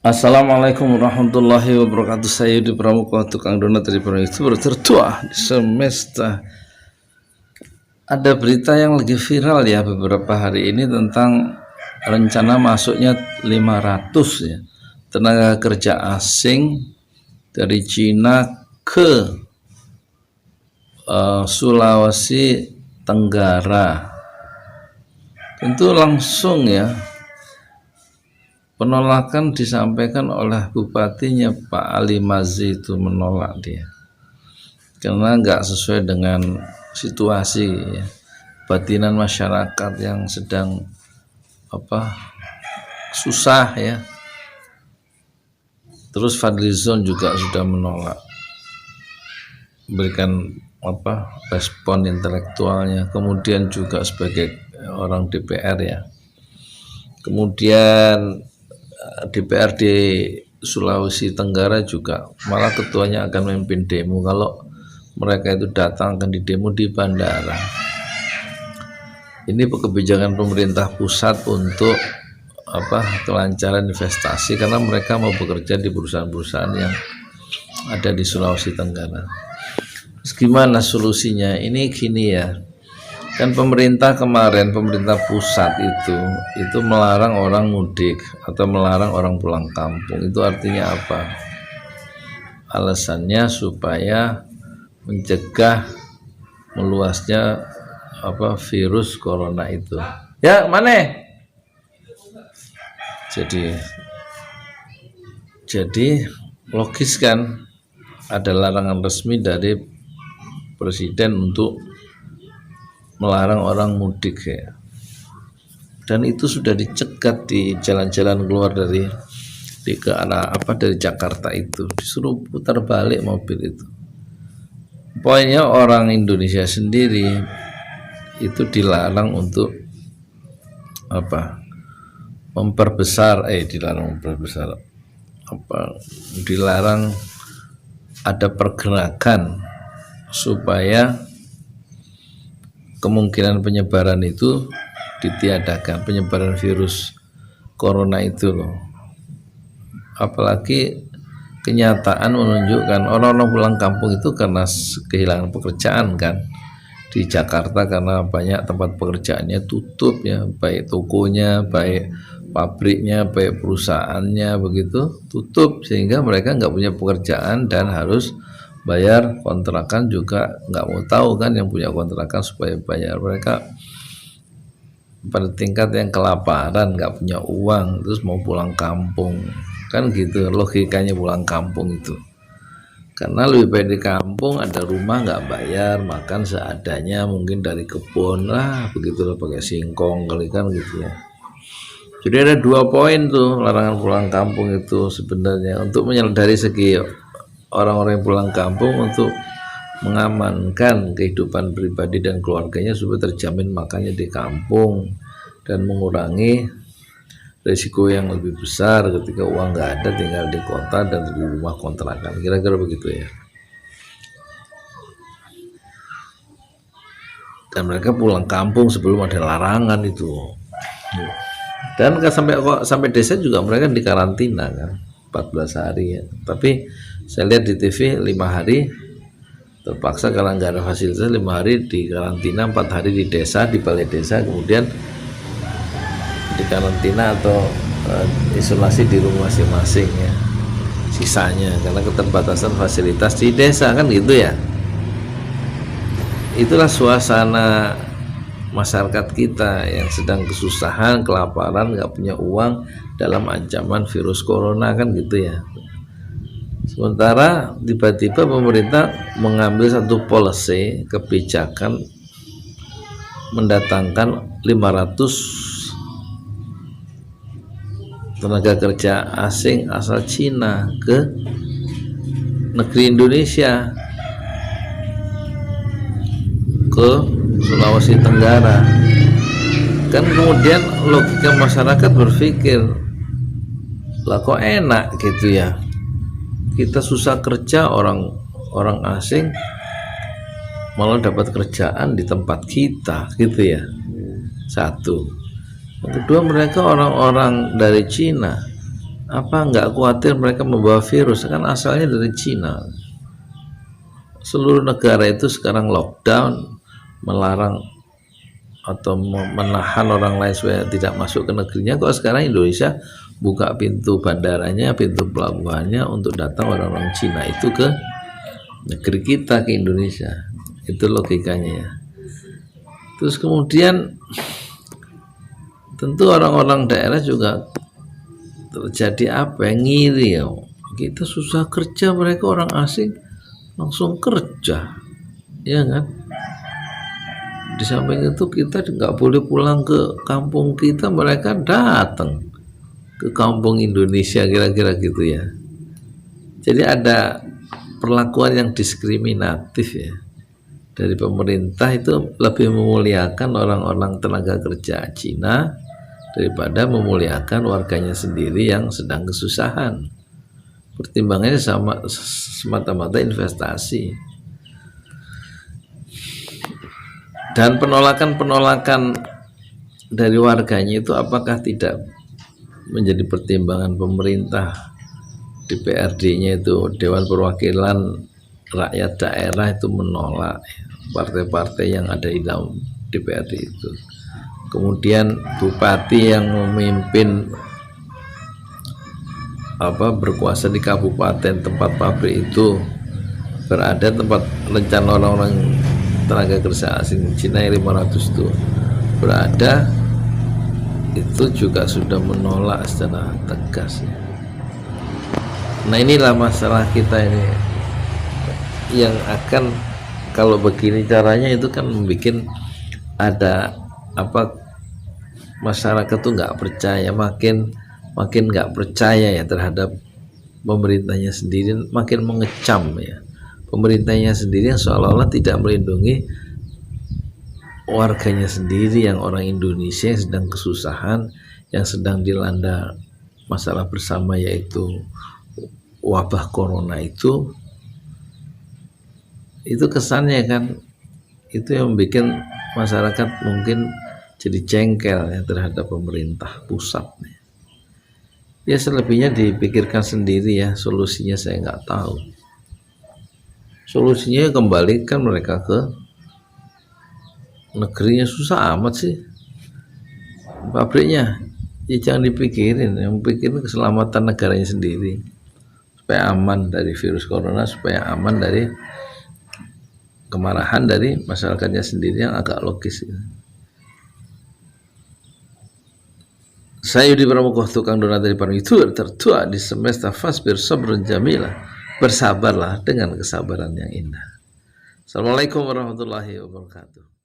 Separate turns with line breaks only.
Assalamualaikum warahmatullahi wabarakatuh. Saya di Pramuka, tukang donat dari itu tertua di semesta. Ada berita yang lagi viral ya beberapa hari ini tentang rencana masuknya 500 ya tenaga kerja asing dari Cina ke Sulawesi Tenggara. Tentu langsung ya penolakan disampaikan oleh bupatinya Pak Ali Mazi, itu menolak dia karena nggak sesuai dengan situasi ya, batinan masyarakat yang sedang susah ya. Terus Fadlizon juga sudah menolak, berikan respon intelektualnya, kemudian juga sebagai orang DPR ya. Kemudian DPRD Sulawesi Tenggara juga malah ketuanya akan memimpin demo. Kalau mereka itu datang akan didemo di bandara. Ini kebijakan pemerintah pusat untuk kelancaran investasi, karena mereka mau bekerja di perusahaan-perusahaan yang ada di Sulawesi Tenggara. Terus gimana solusinya? Ini gini ya, kan pemerintah pusat itu melarang orang mudik atau melarang orang pulang kampung. Itu artinya apa? Alasannya supaya mencegah meluasnya virus corona itu. Ya, mana? Jadi logis kan, ada larangan resmi dari presiden untuk melarang orang mudik ya. Dan itu sudah dicegat di jalan-jalan keluar dari Jakarta, itu disuruh putar balik mobil itu. Poinnya orang Indonesia sendiri itu dilarang untuk dilarang ada pergerakan supaya kemungkinan penyebaran itu ditiadakan, penyebaran virus corona itu loh. Apalagi kenyataan menunjukkan orang-orang pulang kampung itu karena kehilangan pekerjaan kan di Jakarta, karena banyak tempat pekerjaannya tutup ya, baik tokonya, baik pabriknya, baik perusahaannya begitu tutup, sehingga mereka nggak punya pekerjaan dan harus bayar kontrakan juga nggak mau tahu kan yang punya kontrakan supaya bayar. Mereka pada tingkat yang kelaparan, nggak punya uang, terus mau pulang kampung kan gitu logikanya pulang kampung itu. Karena lebih baik di kampung, ada rumah nggak bayar, makan seadanya mungkin dari kebun lah begitulah, pakai singkong kali kan gitu ya. Jadi ada 2 poin tuh larangan pulang kampung itu sebenarnya untuk dari segi orang-orang yang pulang kampung, untuk mengamankan kehidupan pribadi dan keluarganya supaya terjamin makannya di kampung dan mengurangi risiko yang lebih besar ketika uang nggak ada tinggal di kota dan di rumah kontrakan, kira-kira begitu ya. Dan mereka pulang kampung sebelum ada larangan itu. Dan sampai desa juga mereka dikarantina kan 14 hari ya. Tapi saya lihat di TV 5 hari terpaksa karena nggak ada fasilitas, 5 hari di karantina, 4 hari di desa, di balai desa, kemudian di karantina atau isolasi di rumah masing-masing ya sisanya, karena keterbatasan fasilitas di desa kan gitu ya. Itulah suasana masyarakat kita yang sedang kesusahan, kelaparan, nggak punya uang dalam ancaman virus corona kan gitu ya. Sementara tiba-tiba pemerintah mengambil satu policy, kebijakan mendatangkan 500 tenaga kerja asing asal Cina ke negeri Indonesia, ke Sulawesi Tenggara. Kan kemudian logika masyarakat berpikir, lah kok enak gitu ya, kita susah kerja, orang asing malah dapat kerjaan di tempat kita gitu ya. Satu. Yang kedua, mereka orang-orang dari Cina Apa nggak khawatir mereka membawa virus? Kan asalnya dari Cina. Seluruh negara itu sekarang lockdown, melarang atau menahan orang lain supaya tidak masuk ke negerinya. Kok sekarang Indonesia buka pintu bandaranya, pintu pelabuhannya untuk datang orang-orang Cina itu ke negeri kita, ke Indonesia. Itu logikanya ya. Terus kemudian tentu orang-orang daerah juga terjadi apa yang ngiri ya. Kita susah kerja, mereka orang asing langsung kerja, ya kan? Di samping itu kita nggak boleh pulang ke kampung kita, mereka datang ke kampung Indonesia, kira-kira gitu ya. Jadi ada perlakuan yang diskriminatif ya dari pemerintah, itu lebih memuliakan orang-orang tenaga kerja Cina daripada memuliakan warganya sendiri yang sedang kesusahan. Pertimbangannya sama, semata-mata investasi. Dan penolakan-penolakan dari warganya itu apakah tidak menjadi pertimbangan pemerintah? DPRD-nya itu, Dewan Perwakilan Rakyat Daerah, itu menolak partai-partai yang ada di dalam DPRD itu. Kemudian bupati yang memimpin berkuasa di kabupaten tempat pabrik itu berada, tempat rencana orang-orang tenaga kerja asing Cina yang 500 itu berada, itu juga sudah menolak secara tegas. Nah inilah masalah kita ini yang akan, kalau begini caranya itu kan membuat ada masyarakat tuh nggak percaya, makin nggak percaya ya terhadap pemerintahnya sendiri, makin mengecam ya pemerintahnya sendiri yang seolah-olah tidak melindungi warganya sendiri, yang orang Indonesia yang sedang kesusahan, yang sedang dilanda masalah bersama yaitu wabah corona itu kesannya kan itu yang membuat masyarakat mungkin jadi jengkel ya terhadap pemerintah pusat. Ya selebihnya dipikirkan sendiri ya, solusinya saya nggak tahu. Solusinya kembalikan mereka ke negerinya, susah amat sih. Pabriknya ya jangan dipikirin, yang pikirin keselamatan negaranya sendiri supaya aman dari virus corona, supaya aman dari kemarahan dari masyarakatnya sendiri, yang agak logis. Saya Yudi Pramuko, tukang donat dari Parmi, itu tertua di semesta fasbir sabrun jamilah. Bersabarlah dengan kesabaran yang indah. Assalamualaikum warahmatullahi wabarakatuh.